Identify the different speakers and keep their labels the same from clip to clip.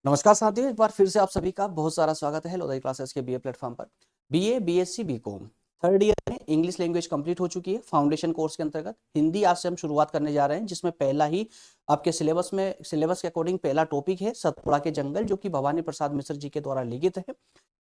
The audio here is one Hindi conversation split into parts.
Speaker 1: नमस्कार साथियों, एक बार फिर से आप सभी का बहुत सारा स्वागत है लोधाई क्लासेस के बीए प्लेटफॉर्म पर। BA, BSc, BCom third year में इंग्लिश लैंग्वेज कंप्लीट हो चुकी है। फाउंडेशन कोर्स के अंतर्गत हिंदी आज से हम शुरुआत करने जा रहे हैं, जिसमें पहला ही आपके सिलेबस के अकॉर्डिंग पहला टॉपिक है सतपुड़ा के जंगल, जो कि भवानी प्रसाद मिश्र जी के द्वारा लिखित है।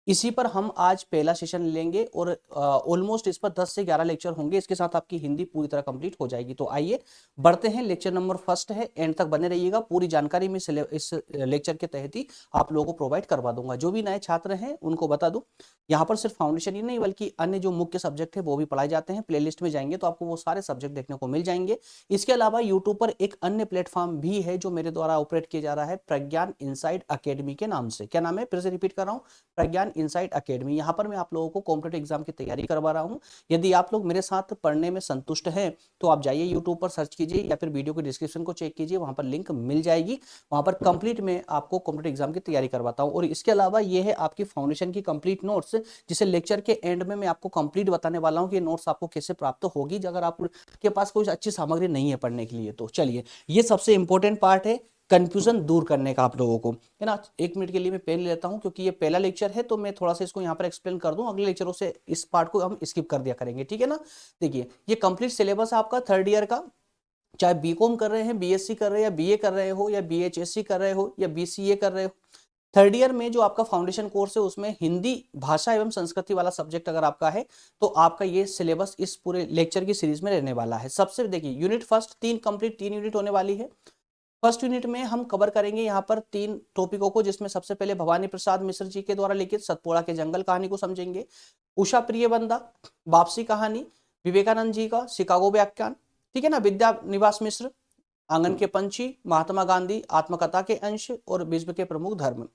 Speaker 1: इसी पर हम आज पहला सेशन लेंगे और ऑलमोस्ट इस पर 10 से 11 लेक्चर होंगे। इसके साथ आपकी हिंदी पूरी तरह कंप्लीट हो जाएगी। तो आइए बढ़ते हैं। लेक्चर नंबर फर्स्ट है, एंड तक बने रहिएगा। पूरी जानकारी में इस लेक्चर के तहत ही आप लोगों को प्रोवाइड करवा दूंगा। जो भी नए छात्र हैं उनको बता दूं, यहाँ पर सिर्फ फाउंडेशन ही नहीं बल्कि अन्य जो मुख्य सब्जेक्ट है वो भी पढ़ाए जाते हैं। प्लेलिस्ट में जाएंगे तो आपको वो सारे सब्जेक्ट देखने को मिल जाएंगे। इसके अलावा यूट्यूब पर एक अन्य प्लेटफॉर्म भी है जो मेरे द्वारा ऑपरेट किया जा रहा है, प्रज्ञान इनसाइड अकेडमी के नाम से। क्या नाम है, फिर से रिपीट कर रहा हूँ, प्रज्ञान इनसाइड अकेडमी। यहाँ पर मैं आप लोगों को कॉम्पिटेटिव एग्जाम की तैयारी करवा रहा हूँ। यदि आप लोग मेरे साथ पढ़ने में संतुष्ट हैं तो आप जाइए यूट्यूब पर सर्च कीजिए या फिर वीडियो के डिस्क्रिप्शन को चेक कीजिए, वहां पर लिंक मिल जाएगी। वहां पर कंप्लीट में आपको कॉम्पिटेटिव एग्जाम की तैयारी करवाता हूँ। और इसके अलावा ये है आपकी फाउंडेशन की कंप्लीट नोट्स, जिसे लेक्चर के एंड में मैं आपको कंप्लीट बताने वाला हूँ कि नोट्स आपको कैसे प्राप्त होगी अगर आपके पास कोई अच्छी सामग्री नहीं है पढ़ने के लिए। तो चलिए, ये सबसे इंपॉर्टेंट पार्ट है कंफ्यूजन दूर करने का आप लोगों को, है ना। एक मिनट के लिए मैं पेन लेता हूं क्योंकि ये पहला लेक्चर है, तो मैं थोड़ा सा इसको यहाँ पर एक्सप्लेन कर दूं। अगले लेक्चरों से इस पार्ट को हम स्किप कर दिया करेंगे, ठीक है ना। देखिए, ये कंप्लीट सिलेबस है आपका थर्ड ईयर का। चाहे बीकॉम कर रहे हैं, बीएससी कर रहे हैं, या बीए कर रहे हो, या बीएचएससी कर रहे हो, या बीसीए कर रहे हो, थर्ड ईयर में जो आपका फाउंडेशन कोर्स है उसमें हिंदी भाषा एवं संस्कृति वाला सब्जेक्ट अगर आपका है तो आपका ये सिलेबस इस पूरे लेक्चर की सीरीज में रहने वाला है। सबसे देखिए, यूनिट फर्स्ट तीन यूनिट होने वाली है। फर्स्ट यूनिट में हम कवर करेंगे यहाँ पर 3 टॉपिकों को, जिसमें सबसे पहले भवानी प्रसाद मिश्र जी के द्वारा लिखित सतपुड़ा के जंगल कहानी को समझेंगे, उषा प्रिय बंदा वापसी कहानी, विवेकानंद जी का शिकागो व्याख्यान, ठीक है ना, विद्या निवास मिश्र आंगन के पंछी, महात्मा गांधी आत्मकथा के अंश और विश्व के प्रमुख धर्म।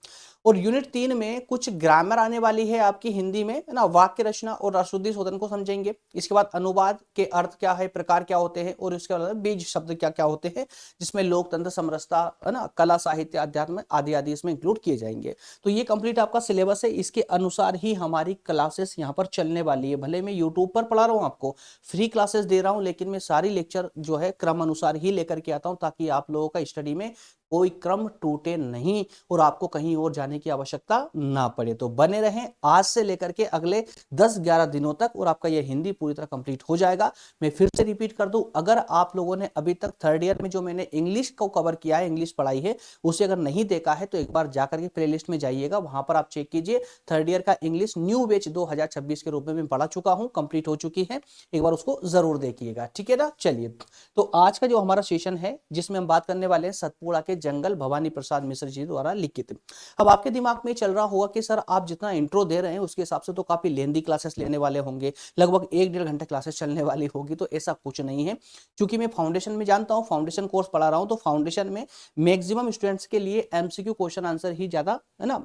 Speaker 1: और यूनिट 3 में कुछ ग्रामर आने वाली है आपकी हिंदी में, है ना, वाक्य रचना और राष्ट्रशुद्धि शोधन को समझेंगे। इसके बाद अनुवाद के अर्थ क्या है, प्रकार क्या होते हैं, और इसके बाद बीज शब्द क्या क्या होते हैं, जिसमें लोकतंत्र, समरसता, है ना, कला, साहित्य, अध्यात्म आदि आदि इसमें इंक्लूड किए जाएंगे। तो ये कंप्लीट आपका सिलेबस है। इसके अनुसार ही हमारी क्लासेस यहाँ पर चलने वाली है। भले मैं यूट्यूब पर पढ़ा रहा हूँ, आपको फ्री क्लासेस दे रहा हूँ, लेकिन मैं सारी लेक्चर जो है क्रम अनुसार ही लेकर के आता हूँ, ताकि आप लोगों का स्टडी में कोई क्रम टूटे नहीं और आपको कहीं और जाने की आवश्यकता ना पड़े। तो बने रहें आज से लेकर के अगले 10-11 दिनों तक, और आपका यह हिंदी पूरी तरह कंप्लीट हो जाएगा। मैं फिर से रिपीट कर दूं, अगर आप लोगों ने अभी तक थर्ड ईयर में जो मैंने इंग्लिश को कवर किया है, इंग्लिश पढ़ाई है, उसे अगर नहीं देखा है तो एक बार जाकर के प्लेलिस्ट में जाइएगा, वहां पर आप चेक कीजिए। थर्ड ईयर का इंग्लिश न्यू बैच 2026 के रूप में मैं पढ़ा चुका हूं, कंप्लीट हो चुकी है। एक बार उसको जरूर देखिएगा, ठीक है ना। चलिए, तो आज का जो हमारा सेशन है जिसमें हम बात करने वाले हैं सतपुड़ा के जंगल, भवानी प्रसाद मिश्र जी द्वारा लिखित। अब आपके दिमाग में चल रहा होगा कि सर आप जितना इंट्रो दे रहे हैं उसके हिसाब से तो काफी लेंदी क्लासेस लेने वाले होंगे, लगभग 1-1.5 घंटे क्लासेस चलने वाली होगी। तो ऐसा कुछ नहीं है, क्योंकि मैं फाउंडेशन में जानता हूँ, फाउंडेशन कोर्स पढ़ा रहा हूँ, तो फाउंडेशन में मैक्सिमम स्टूडेंट्स के लिए एमसीक्यू क्वेश्चन आंसर ही ज्यादा, है ना,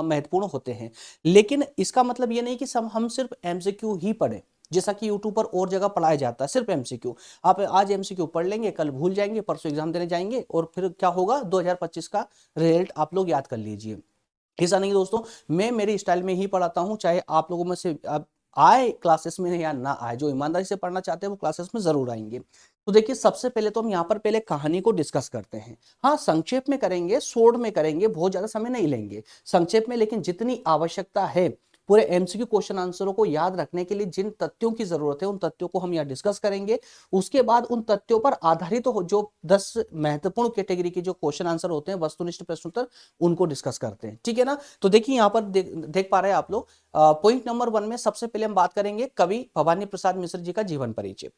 Speaker 1: महत्वपूर्ण होते हैं। लेकिन इसका मतलब ये नहीं कि हम सिर्फ एमसीक्यू ही पढ़े, जैसा कि यूट्यूब पर और जगह पढ़ाया जाता है सिर्फ एमसीक्यू। आप आज एमसीक्यू पढ़ लेंगे, कल भूल जाएंगे, परसों एग्जाम देने जाएंगे, और फिर क्या होगा, 2025 का रिजल्ट आप लोग याद कर लीजिए। ऐसा नहीं दोस्तों, मैं मेरे स्टाइल में ही पढ़ाता हूं, चाहे आप लोगों में से आए क्लासेस में या ना आए। जो ईमानदारी से पढ़ना चाहते हैं वो क्लासेस में जरूर आएंगे। तो देखिए, सबसे पहले तो हम यहाँ पर पहले कहानी को डिस्कस करते हैं। हाँ, संक्षेप में करेंगे, शॉर्ट में करेंगे, बहुत ज्यादा समय नहीं लेंगे संक्षेप में, लेकिन जितनी आवश्यकता है पूरे एमसीक्यू क्वेश्चन आंसरों को याद रखने के लिए जिन तथ्यों की जरूरत है उन तथ्यों को हम यहाँ डिस्कस करेंगे। उसके बाद उन तथ्यों पर आधारित तो जो 10 महत्वपूर्ण कैटेगरी के जो क्वेश्चन आंसर होते हैं, वस्तुनिष्ठ प्रश्नोत्तर, उनको डिस्कस करते हैं, ठीक है ना। तो देखिए, यहाँ पर देख पा रहे हैं आप लोग, पॉइंट नंबर 1 में सबसे पहले हम बात करेंगे कवि भवानी प्रसाद मिश्र जी का जीवन परिचय।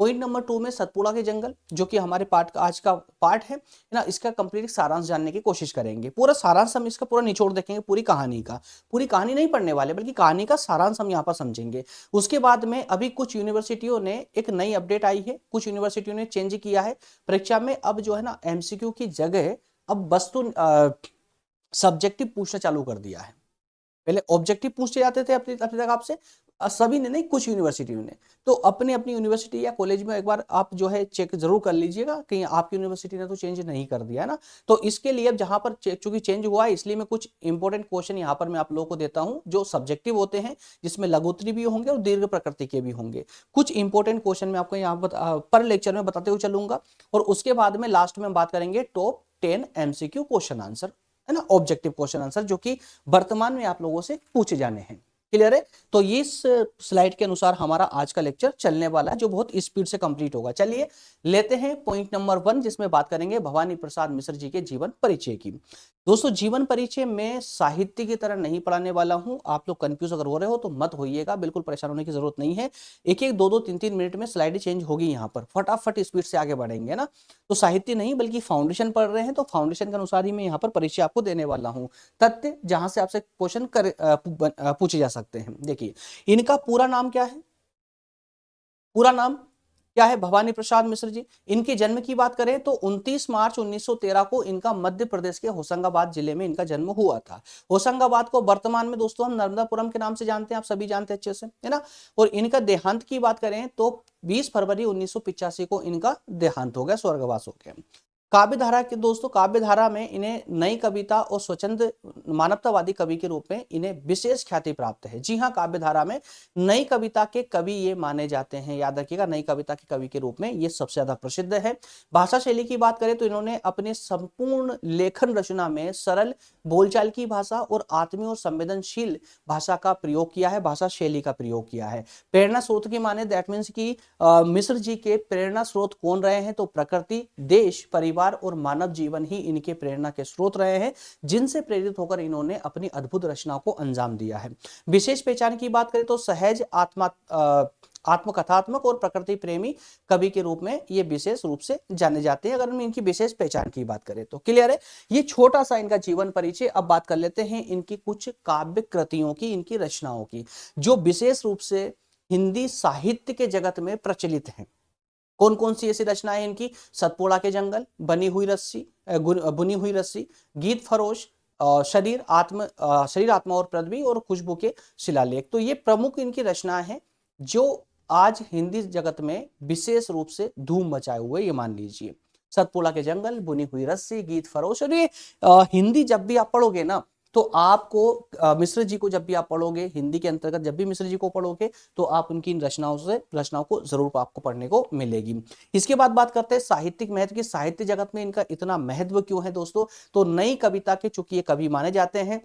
Speaker 1: पॉइंट नंबर 2 में सतपुड़ा के जंगल, जो कि हमारे पार्ट का आज का पार्ट है ना, इसका कंप्लीट सारांश जानने की कोशिश करेंगे। पूरा सारांश हम इसका पूरा निचोड़ देखेंगे, पूरी कहानी का। पूरी कहानी नहीं पढ़ने वाले, बल्कि कहानी का सारांश हम यहाँ पर समझेंगे। उसके बाद में अभी कुछ यूनिवर्सिटियों ने एक नई अपडेट आई है, कुछ यूनिवर्सिटियों ने चेंज किया है परीक्षा में। अब जो है ना, एमसीक्यू की जगह अब वस्तु सब्जेक्टिव पूछना चालू कर दिया है। पहले ऑब्जेक्टिव पूछे जाते थे अपने तक आपसे, सभी ने नहीं, कुछ यूनिवर्सिटियों ने। तो अपनी अपनी यूनिवर्सिटी या कॉलेज में एक बार आप जो है चेक जरूर कर लीजिएगा, कहीं आपकी यूनिवर्सिटी ने तो चेंज नहीं कर दिया है ना। तो इसके लिए अब जहां पर चूंकि चेंज हुआ है, इसलिए मैं कुछ इंपॉर्टेंट क्वेश्चन यहाँ पर मैं आप लोगों को देता हूं जो सब्जेक्टिव होते हैं, जिसमें लघुत्तरी भी होंगे और दीर्घ प्रकृति के भी होंगे। कुछ इंपॉर्टेंट क्वेश्चन मैं आपको यहाँ पर लेक्चर में बताते हुए चलूंगा, और उसके बाद में लास्ट में बात करेंगे टॉप 10 एमसीक्यू क्वेश्चन आंसर, है ना, ऑब्जेक्टिव क्वेश्चन आंसर जो कि वर्तमान में आप लोगों से पूछे जाने हैं। क्लियर है? तो इस स्लाइड के अनुसार हमारा आज का लेक्चर चलने वाला है, जो बहुत स्पीड से कंप्लीट होगा। चलिए लेते हैं पॉइंट नंबर 1, जिसमें बात करेंगे भवानी प्रसाद मिश्र जी के जीवन परिचय की। दोस्तों, जीवन परिचय में साहित्य की तरह नहीं पढ़ाने वाला हूं। आप लोग कंफ्यूज अगर हो रहे हो तो मत होइएगा, बिल्कुल परेशान होने की जरूरत नहीं है। एक एक 2-2 3-3 मिनट में स्लाइड चेंज होगी, यहाँ पर फटाफट स्पीड से आगे बढ़ेंगे ना। तो साहित्य नहीं बल्कि फाउंडेशन पढ़ रहे हैं, तो फाउंडेशन के अनुसार ही मैं यहाँ पर परिचय आपको देने वाला हूँ। तथ्य जहां से आपसे क्वेश्चन पूछे जा सकते हैं। देखिए, इनका पूरा नाम क्या है? पूरा नाम क्या है? भवानी प्रसाद मिश्र जी। इनके जन्म की बात करें तो 29 मार्च 1913 को इनका मध्य प्रदेश के होशंगाबाद जिले में इनका जन्म हुआ था। होशंगाबाद को वर्तमान में दोस्तों हम नर्मदापुरम के नाम से जानते हैं, आप सभी जानते हैं अच्छे से, है ना। और इनका देहांत की बात करें तो 20 फरवरी 1985 को इनका देहांत हो गया, स्वर्गवास हो गया। काव्य धारा के दोस्तों, काव्य धारा में इन्हें नई कविता और स्वच्छंद मानवतावादी कवि के रूप में इन्हें विशेष ख्याति प्राप्त है। जी हाँ, काव्य धारा में नई कविता के कवि ये माने जाते हैं। याद रखिएगा, नई कविता के कवि के रूप में ये सबसे ज्यादा प्रसिद्ध है। भाषा शैली की बात करें तो इन्होंने अपने संपूर्ण लेखन रचना में सरल बोलचाल की भाषा और आत्मीय और संवेदनशील भाषा का प्रयोग किया है, भाषा शैली का प्रयोग किया है। प्रेरणा स्रोत की माने दैट मीन्स की मिश्र जी के प्रेरणा स्रोत कौन रहे हैं? तो प्रकृति, देश, परिवार और मानव जीवन ही इनके प्रेरणा के स्रोत रहे हैं, जिनसे प्रेरित होकर इन्होंने अपनी अद्भुत रचनाओं को अंजाम दिया है। विशेष पहचान की बात करें तो सहज आत्मकथात्मक और प्रकृति प्रेमी कवि के रूप में ये विशेष रूप से जाने जाते हैं, अगर हम इनकी विशेष पहचान की बात करें तो। क्लियर है? ये छोटा सा इनका जीवन परिचय। अब बात कर लेते हैं इनकी कुछ काव्य कृतियों की, इनकी रचनाओं की, जो विशेष रूप से हिंदी साहित्य के जगत में प्रचलित हैं। कौन कौन सी ऐसी रचनाएं इनकी? सतपुड़ा के जंगल, बुनी हुई रस्सी, गीत फरोश, शरीर आत्मा और पृथ्वी, और खुशबू के शिलालेख। तो ये प्रमुख इनकी रचनाएं हैं जो आज हिंदी जगत में विशेष रूप से धूम मचाए हुए, ये मान लीजिए। सतपुड़ा के जंगल, बुनी हुई रस्सी, गीत फरोश। और ये हिंदी जब भी आप पढ़ोगे ना, तो आपको मिश्र जी को जब भी आप पढ़ोगे, हिंदी के अंतर्गत जब भी मिश्र जी को पढ़ोगे, तो आप उनकी इन रचनाओं को जरूर आपको पढ़ने को मिलेगी। इसके बाद बात करते हैं साहित्यिक महत्व की। साहित्य जगत में इनका इतना महत्व क्यों है दोस्तों? तो नई कविता के चूंकि ये कवि माने जाते हैं,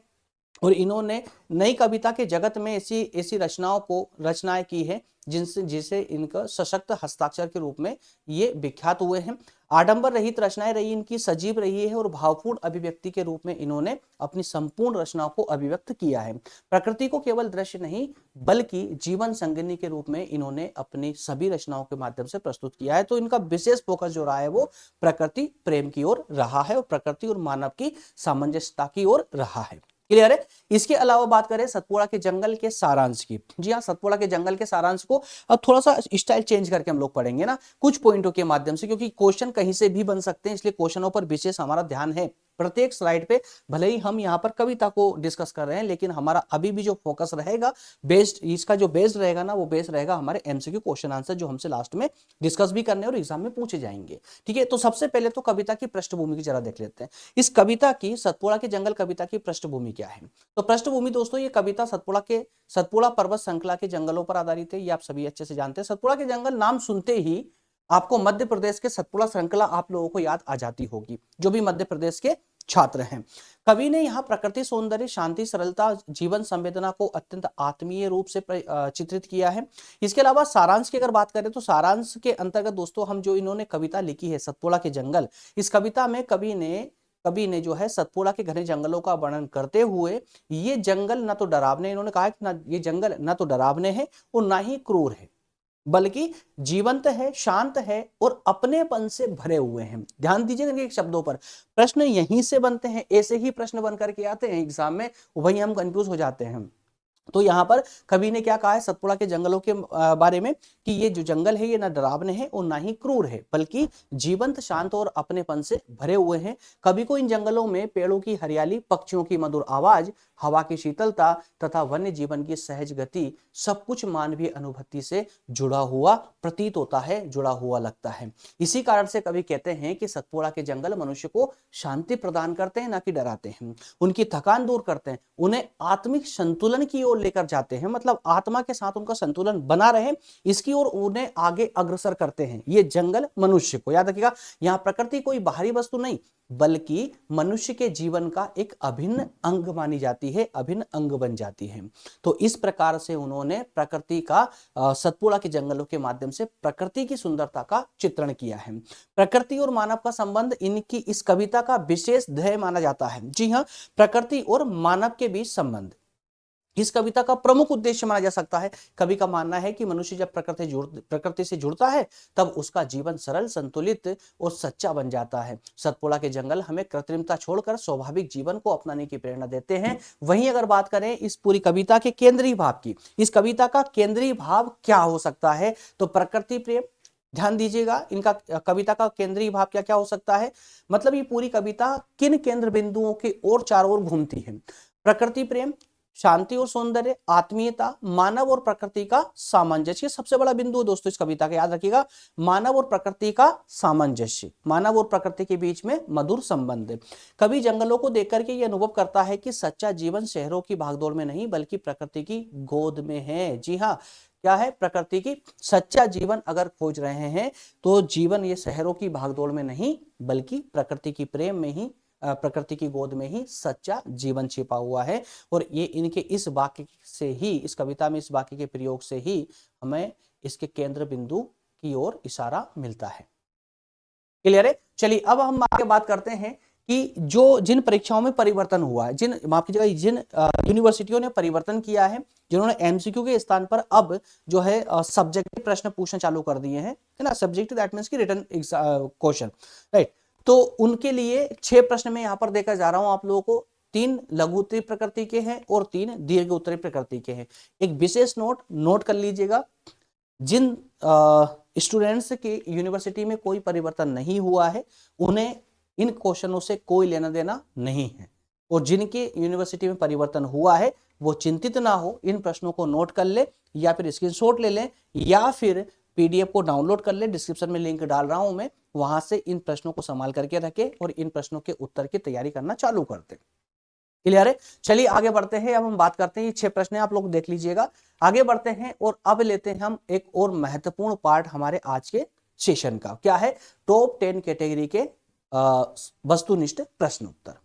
Speaker 1: और इन्होंने नई कविता के जगत में ऐसी रचनाएं की है जिसे इनका सशक्त हस्ताक्षर के रूप में ये विख्यात हुए हैं। आडंबर रहित रचनाएं रही इनकी, सजीव रही है, और भावपूर्ण अभिव्यक्ति के रूप में इन्होंने अपनी संपूर्ण रचनाओं को अभिव्यक्त किया है। प्रकृति को केवल दृश्य नहीं बल्कि जीवन संगिनी के रूप में इन्होंने अपनी सभी रचनाओं के माध्यम से प्रस्तुत किया है। तो इनका विशेष फोकस जो रहा है वो प्रकृति प्रेम की ओर रहा है, और प्रकृति और मानव की सामंजस्यता की ओर रहा है। क्लियर है? इसके अलावा बात करें सतपुड़ा के जंगल के सारांश की। जी हाँ, सतपुड़ा के जंगल के सारांश को अब थोड़ा सा स्टाइल चेंज करके हम लोग पढ़ेंगे ना, कुछ पॉइंटों के माध्यम से, क्योंकि क्वेश्चन कहीं से भी बन सकते हैं, इसलिए क्वेश्चनों पर विशेष हमारा ध्यान है। प्रत्येक स्लाइड पे भले ही हम यहाँ पर कविता को डिस्कस कर रहे हैं, लेकिन हमारा अभी भी जो फोकस रहेगा, बेस्ड इसका जो बेस्ड रहेगा ना, वो बेस्ड रहेगा हमारे एमसीक्यू क्वेश्चन आंसर, जो हमसे लास्ट में डिस्कस भी करने और एग्जाम में पूछे जाएंगे। ठीक है, तो सबसे पहले तो कविता की पृष्ठभूमि की जरा देख लेते हैं। इस कविता की, सतपुड़ा के जंगल कविता की पृष्ठभूमि क्या है? तो पृष्ठभूमि दोस्तों, ये कविता सतपुड़ा पर्वत श्रृंखला के जंगलों पर आधारित है। ये आप सभी अच्छे से जानते हैं। सतपुड़ा के जंगल नाम सुनते ही आपको मध्य प्रदेश के सतपुड़ा श्रृंखला आप लोगों को याद आ जाती होगी, जो भी मध्य प्रदेश के छात्र हैं। कवि ने यहाँ प्रकृति सौंदर्य, शांति, सरलता, जीवन संवेदना को अत्यंत आत्मीय रूप से चित्रित किया है। इसके अलावा सारांश की अगर बात करें तो सारांश के अंतर्गत दोस्तों हम जो इन्होंने कविता लिखी है सतपुड़ा के जंगल, इस कविता में कवि ने जो है सतपुड़ा के घने जंगलों का वर्णन करते हुए, ये जंगल न तो डरावने, इन्होंने कहा कि ना ये जंगल न तो डरावने हैं और ना ही क्रूर है, बल्कि जीवंत है, शांत है और अपनेपन से भरे हुए हैं। ध्यान दीजिएगा इनके शब्दों पर। प्रश्न यहीं से बनते हैं, ऐसे ही प्रश्न बन करके आते हैं एग्जाम में, वही हम कंफ्यूज हो जाते हैं। तो यहाँ पर कवि ने क्या कहा है सतपुड़ा के जंगलों के बारे में, कि ये जो जंगल है ये ना डरावने हैं और ना ही क्रूर है, बल्कि जीवंत, शांत और अपनेपन से भरे हुए हैं। कवि को इन जंगलों में पेड़ों की हरियाली, पक्षियों की मधुर आवाज, हवा की शीतलता तथा वन्य जीवन की सहज गति, सब कुछ मानवीय अनुभूति से जुड़ा हुआ प्रतीत होता है, जुड़ा हुआ लगता है। इसी कारण से कवि कहते हैं कि सतपुड़ा के जंगल मनुष्य को शांति प्रदान करते हैं, ना कि डराते हैं। उनकी थकान दूर करते हैं, उन्हें आत्मिक संतुलन की ओर ओर लेकर जाते हैं, मतलब आत्मा के साथ उनका संतुलन बना रहे, इसकी ओर उन्हें आगे अग्रसर करते हैं। ये जंगल मनुष्य को, याद रखिएगा, यहाँ प्रकृति कोई बाहरी वस्तु नहीं बल्कि मनुष्य के जीवन का एक अभिन्न अंग मानी जाती है, अभिन्न अंग बन जाती है। तो इस प्रकार से उन्होंने प्रकृति का सतपुड़ा के जंगलों के माध्यम से प्रकृति की सुंदरता का चित्रण किया है। प्रकृति और मानव का संबंध इनकी इस कविता का विशेष ध्येय माना जाता है। जी हाँ, प्रकृति और मानव के बीच संबंध इस कविता का प्रमुख उद्देश्य माना जा सकता है। कवि का मानना है कि मनुष्य जब प्रकृति से जुड़ता है तब उसका जीवन सरल, संतुलित और सच्चा बन जाता है। सतपुड़ा के जंगल हमें कृत्रिमता छोड़कर स्वाभाविक जीवन को अपनाने की प्रेरणा देते हैं। वहीं अगर बात करें इस पूरी कविता के केंद्रीय भाव की, इस कविता का केंद्रीय भाव क्या हो सकता है, तो प्रकृति प्रेम। ध्यान दीजिएगा, इनका कविता का केंद्रीय भाव क्या क्या हो सकता है, मतलब ये पूरी कविता किन केंद्र बिंदुओं की ओर चारों ओर घूमती है। प्रकृति प्रेम, शांति और सौंदर्य, आत्मीयता, मानव और प्रकृति का सामंजस्य, सबसे बड़ा बिंदु है दोस्तों इस कविता का, याद रखिएगा, मानव और प्रकृति का सामंजस्य, मानव और प्रकृति के बीच में मधुर संबंध। कवि जंगलों को देखकर के ये अनुभव करता है कि सच्चा जीवन शहरों की भागदौड़ में नहीं बल्कि प्रकृति की गोद में है। जी हाँ, क्या है, प्रकृति की सच्चा जीवन अगर खोज रहे हैं तो जीवन ये शहरों की भागदौड़ में नहीं बल्कि प्रकृति की प्रेम में ही, प्रकृति की गोद में ही सच्चा जीवन छिपा हुआ है। और ये इनके इस वाक्य से ही, इस कविता में इस वाक्य के प्रयोग से ही हमें इसके केंद्र बिंदु की ओर इशारा मिलता है। क्लियर है। चलिए अब हम आगे बात करते हैं कि जो जिन परीक्षाओं में परिवर्तन हुआ है, जिन माफ कीजिएगा, जिन यूनिवर्सिटियों ने परिवर्तन किया है, जिन्होंने एमसीक्यू के स्थान पर अब जो है सब्जेक्टिव प्रश्न पूछना चालू कर दिए हैं, है ना, सब्जेक्टिव दैट मींस की रिटन क्वेश्चन, राइट। तो उनके लिए 6 प्रश्न में यहां पर देखा जा रहा हूं आप लोगों को, 3 लघु उत्तरी प्रकृति के हैं और 3 दीर्घ उत्तरी प्रकृति के हैं। एक विशेष नोट कर लीजिएगा, जिन स्टूडेंट्स के यूनिवर्सिटी में कोई परिवर्तन नहीं हुआ है उन्हें इन क्वेश्चनों से कोई लेना देना नहीं है, और जिनके यूनिवर्सिटी में परिवर्तन हुआ है वो चिंतित ना हो, इन प्रश्नों को नोट कर ले या फिर स्क्रीनशॉट ले लें या फिर पीडीएफ को डाउनलोड कर ले, डिस्क्रिप्शन में लिंक डाल रहा हूं मैं, वहां से इन प्रश्नों को संभाल करके रखें और इन प्रश्नों के उत्तर की तैयारी करना चालू कर दें। क्लियर है। चलिए आगे बढ़ते हैं, अब हम बात करते हैं, ये 6 प्रश्न आप लोग देख लीजिएगा। आगे बढ़ते हैं और अब लेते हैं हम एक और महत्वपूर्ण पार्ट हमारे आज के सेशन का, क्या है, टॉप 10 कैटेगरी के वस्तुनिष्ठ प्रश्न उत्तर।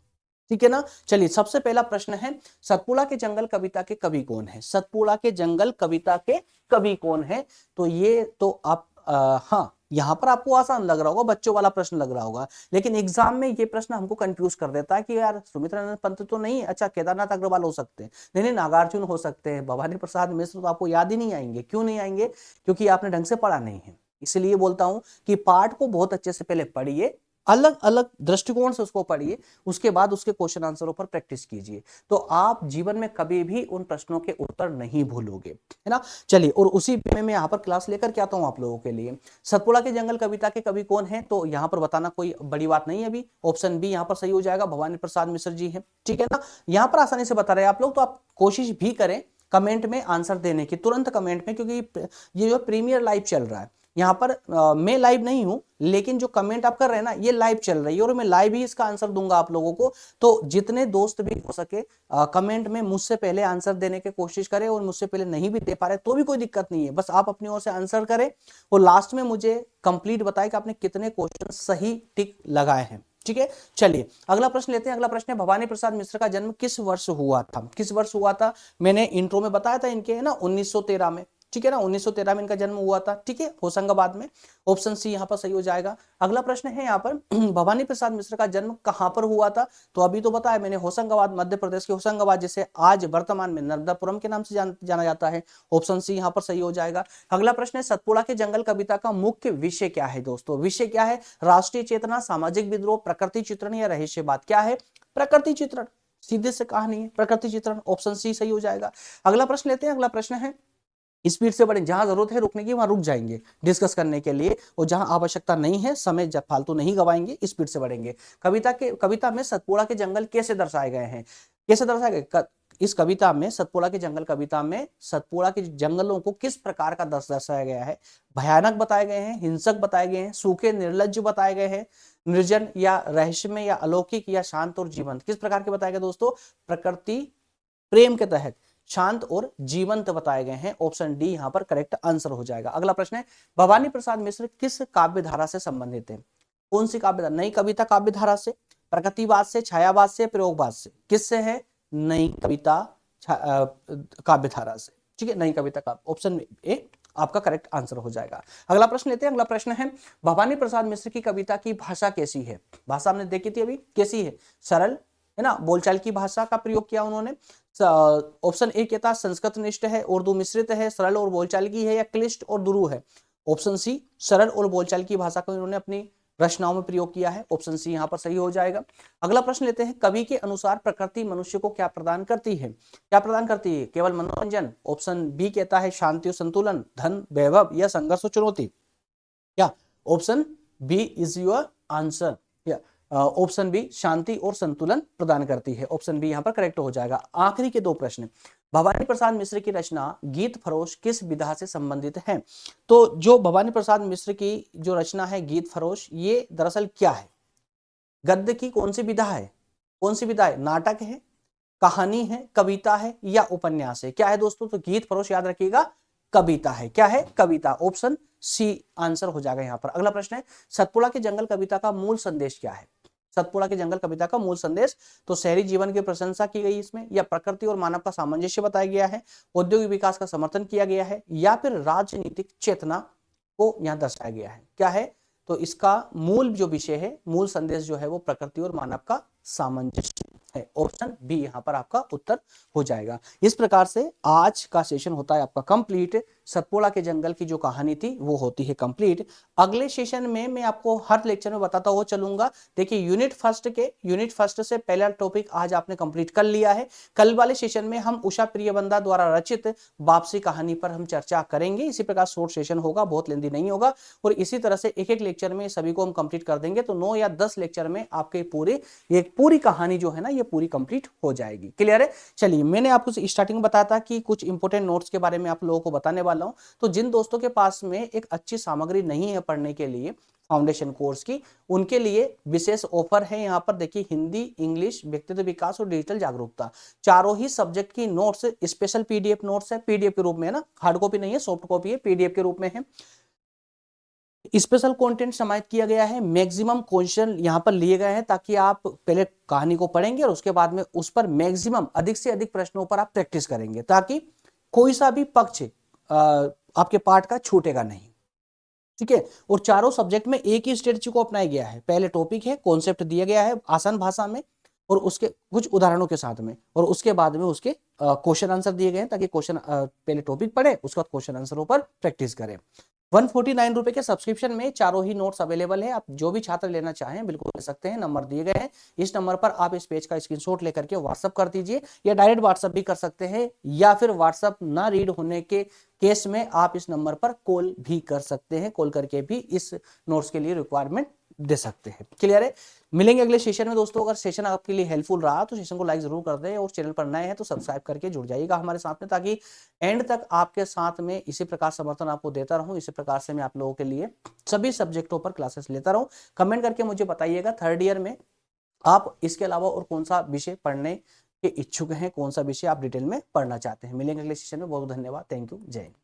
Speaker 1: ठीक है ना। चलिए सबसे पहला प्रश्न है, सतपुड़ा के जंगल कविता के कवि कौन है। सतपुड़ा के जंगल कविता के कवि कौन है, तो ये तो आप हाँ, यहां पर आपको आसान लग रहा होगा, बच्चों वाला प्रश्न लग रहा होगा, लेकिन एग्जाम में ये प्रश्न हमको कंफ्यूज कर देता है कि यार सुमित्रानंद पंत तो नहीं, अच्छा केदारनाथ अग्रवाल हो सकते हैं, नहीं नागार्जुन हो सकते हैं, भवानी प्रसाद मिश्र तो आपको याद ही नहीं आएंगे। क्यों नहीं आएंगे, क्योंकि आपने ढंग से पढ़ा नहीं है। इसलिए बोलता हूं कि पाठ को बहुत अच्छे से पहले पढ़िए, अलग अलग दृष्टिकोण से उसको पढ़िए, उसके बाद उसके क्वेश्चन आंसरों पर प्रैक्टिस कीजिए, तो आप जीवन में कभी भी उन प्रश्नों के उत्तर नहीं भूलोगे, है ना। चलिए, और उसी में मैं यहाँ पर क्लास लेकर के आता हूँ आप लोगों के लिए। सतपुड़ा के जंगल कविता के कवि कौन है, तो यहाँ पर बताना कोई बड़ी बात नहीं है, अभी ऑप्शन बी यहाँ पर सही हो जाएगा, भवानी प्रसाद मिश्र जी है। ठीक है ना, यहाँ पर आसानी से बता रहे हैं आप लोग, तो आप कोशिश भी करें कमेंट में आंसर देने की, तुरंत कमेंट में, क्योंकि ये जो प्रीमियर लाइव चल रहा है यहाँ पर मैं लाइव नहीं हूं, लेकिन जो कमेंट आप कर रहे हैं ना, ये लाइव चल रही है और मैं लाइव ही इसका आंसर दूंगा आप लोगों को। तो जितने दोस्त भी हो सके कमेंट में मुझसे पहले आंसर देने की कोशिश करें, और मुझसे पहले नहीं भी दे पा रहे तो भी कोई दिक्कत नहीं है, बस आप अपनी ओर से आंसर करें और लास्ट में मुझे कंप्लीट बताएं कि आपने कितने क्वेश्चन सही टिक लगाए हैं। ठीक है। चलिए अगला प्रश्न लेते हैं। अगला प्रश्न है, भवानी प्रसाद मिश्र का जन्म किस वर्ष हुआ था। किस वर्ष हुआ था, मैंने इंट्रो में बताया था इनके, है ना, 1913 में। ठीक है ना, 1913 में इनका जन्म हुआ था। ठीक है, होशंगाबाद में, ऑप्शन सी यहाँ पर सही हो जाएगा। अगला प्रश्न है यहाँ पर, भवानी प्रसाद मिश्र का जन्म कहाँ पर हुआ था, तो अभी तो बताया मैंने, होशंगाबाद, मध्य प्रदेश के होशंगाबाद, जिसे आज वर्तमान में नर्मदापुरम के नाम से जाना जाता है। ऑप्शन सी यहाँ पर सही हो जाएगा। अगला प्रश्न है, सतपुड़ा के जंगल कविता का मुख्य विषय क्या है। दोस्तों विषय क्या है, राष्ट्रीय चेतना, सामाजिक विद्रोह, प्रकृति चित्रण या रहस्यवाद। क्या है, प्रकृति चित्रण, सीधे से कहानी है, प्रकृति चित्रण, ऑप्शन सी सही हो जाएगा। अगला प्रश्न लेते हैं। अगला प्रश्न है, स्पीड से बढ़े, जहां जरूरत है रुकने की वहां रुक जाएंगे डिस्कस करने के लिए, और जहां आवश्यकता नहीं है समय फालतू नहीं गवाएंगे, स्पीड से बढ़ेंगे। कविता में सतपुड़ा के जंगल कैसे दर्शाए गए हैं, कैसे दर्शाए गए इस कविता में, सतपुड़ा के जंगल कविता में सतपुड़ा के जंगलों को किस प्रकार का दर्शाया गया है। भयानक बताए गए हैं, हिंसक बताए गए हैं, सूखे निर्लज्ज बताए गए हैं, निर्जन या रहस्यमय या अलौकिक या शांत और जीवंत, किस प्रकार के बताए गए दोस्तों, प्रकृति प्रेम के तहत शांत और जीवंत बताए गए हैं। ऑप्शन डी यहाँ पर करेक्ट आंसर हो जाएगा। अगला प्रश्न है, भवानी प्रसाद मिश्र किस काव्य धारा से संबंधित है? कौन सी काव्य धारा? नई कविता काव्य धारा से, प्रकृतिवाद से, छायावाद से, प्रयोगवाद से? किससे है? नई कविता काव्य धारा से। ठीक है, नई कविता का ऑप्शन ए आपका करेक्ट आंसर हो जाएगा। अगला प्रश्न लेते हैं। अगला प्रश्न है, भवानी प्रसाद मिश्र की कविता की भाषा कैसी है? भाषा हमने देखी थी अभी, कैसी है? सरल है ना, बोलचाल की भाषा का प्रयोग किया उन्होंने। ऑप्शन ए कहता है संस्कृत निष्ठ है, उर्दू मिश्रित है, सरल और बोलचाल की है, या क्लिष्ट और दुरूह है? ऑप्शन सी सरल और बोलचाल की भाषा को इन्होंने अपनी रचनाओं में प्रयोग किया है। ऑप्शन सी यहाँ पर सही हो जाएगा। अगला प्रश्न लेते हैं, कवि के अनुसार प्रकृति मनुष्य को क्या प्रदान करती है? क्या प्रदान करती है? केवल मनोरंजन? ऑप्शन बी कहता है शांति और संतुलन, धन, वैभव, या संघर्ष और चुनौती? क्या option B is your answer? Option B शांति और संतुलन प्रदान करती है। ऑप्शन बी यहाँ पर करेक्ट हो जाएगा। आखिरी के दो प्रश्न, भवानी प्रसाद मिश्र की रचना गीत फरोश किस विधा से संबंधित है? तो जो भवानी प्रसाद मिश्र की जो रचना है गीत फरोश, ये दरअसल क्या है? गद्य की कौन सी विधा है? कौन सी विधा है? नाटक है, कहानी है, कविता है, या उपन्यास है? क्या है दोस्तों? तो गीत फरोश याद रखिएगा कविता है। क्या है? कविता। ऑप्शन सी आंसर हो जाएगा यहाँ पर। अगला प्रश्न है, सतपुड़ा के जंगल कविता का मूल संदेश क्या है? सतपुड़ा के जंगल कविता का मूल संदेश, तो शहरी जीवन की प्रशंसा की गई इसमें, या प्रकृति और मानव का सामंजस्य बताया गया है, औद्योगिक विकास का समर्थन किया गया है, या फिर राजनीतिक चेतना को यहाँ दर्शाया गया है? क्या है? तो इसका मूल जो विषय है, मूल संदेश जो है वो प्रकृति और मानव का सामंजस्य है। ऑप्शन बी यहाँ पर आपका उत्तर हो जाएगा। इस प्रकार से आज का सेशन होता है आपका कंप्लीट। सतपुड़ा के जंगल की जो कहानी थी वो होती है कंप्लीट। अगले सेशन में मैं आपको हर लेक्चर में बताता हुआ चलूंगा। देखिए यूनिट फर्स्ट से पहला टॉपिक आज आपने कंप्लीट कर लिया है। कल वाले सेशन में हम उषा प्रियबंदा द्वारा रचित वापसी कहानी पर हम चर्चा करेंगे। इसी प्रकार शॉर्ट सेशन होगा, बहुत लेंदी नहीं होगा, और इसी तरह से एक एक लेक्चर में सभी को हम कंप्लीट कर देंगे। तो 9 या 10 लेक्चर में आपके पूरी कहानी जो है ना ये पूरी कंप्लीट हो जाएगी। क्लियर है? चलिए, मैंने आपको स्टार्टिंग में बताया था कि कुछ इंपॉर्टेंट नोट्स के बारे में आप लोगों को बताने वाला हूं। तो जिन दोस्तों के पास में एक अच्छी सामग्री नहीं है पढ़ने के लिए फाउंडेशन कोर्स की, उनके लिए विशेष ऑफर है। यहाँ पर देखिए, हिंदी, इंग्लिश, व्यक्तित्व विकास और डिजिटल जागरूकता, चारों ही सब्जेक्ट की नोट्स स्पेशल पीडीएफ नोट्स है। पीडीएफ के रूप में है ना, हार्ड कॉपी नहीं है, सॉफ्ट कॉपी है, पीडीएफ के रूप में है। स्पेशल कंटेंट समाहित किया गया है, मैक्सिमम क्वेश्चन यहाँ पर लिए गए हैं ताकि आप पहले कहानी को पढ़ेंगे और उसके बाद में उस पर मैक्सिमम अधिक से अधिक प्रश्नों पर आप प्रैक्टिस करेंगे, ताकि कोई सा भी पक्ष आपके पाठ का छूटेगा नहीं। ठीक है? और चारों सब्जेक्ट में एक ही स्ट्रेटजी को अपनाया गया है। पहले टॉपिक है, कॉन्सेप्ट दिया गया है आसान भाषा में और उसके कुछ उदाहरणों के साथ में, और उसके बाद में उसके क्वेश्चन आंसर दिए गए हैं ताकि क्वेश्चन पहले टॉपिक पढ़े, उसके बाद क्वेश्चन आंसरों पर प्रैक्टिस करें। 149 रुपए के सब्सक्रिप्शन में चारों ही नोट्स अवेलेबल है। आप जो भी छात्र लेना चाहें बिल्कुल ले सकते हैं। नंबर दिए गए हैं, इस नंबर पर आप इस पेज का स्क्रीनशॉट लेकर के व्हाट्सअप कर दीजिए, या डायरेक्ट व्हाट्सअप भी कर सकते हैं, या फिर व्हाट्सअप ना रीड होने के केस में आप इस नंबर पर कॉल भी कर सकते हैं। कॉल करके भी इस नोट्स के लिए रिक्वायरमेंट दे सकते हैं। क्लियर है? मिलेंगे अगले सेशन में दोस्तों। अगर सेशन आपके लिए हेल्पफुल रहा तो सेशन को लाइक जरूर कर दें, और चैनल पर नए हैं तो सब्सक्राइब करके जुड़ जाइएगा हमारे साथ में, ताकि एंड तक आपके साथ में इसी प्रकार समर्थन आपको देता रहूं। इसी प्रकार से मैं आप लोगों के लिए सभी सब्जेक्टों पर क्लासेस लेता रहूं। कमेंट करके मुझे बताइएगा थर्ड ईयर में आप इसके अलावा और कौन सा विषय पढ़ने के इच्छुक हैं, कौन सा विषय आप डिटेल में पढ़ना चाहते हैं। मिलेंगे अगले सेशन में। बहुत धन्यवाद। Thank you. जय हिंद।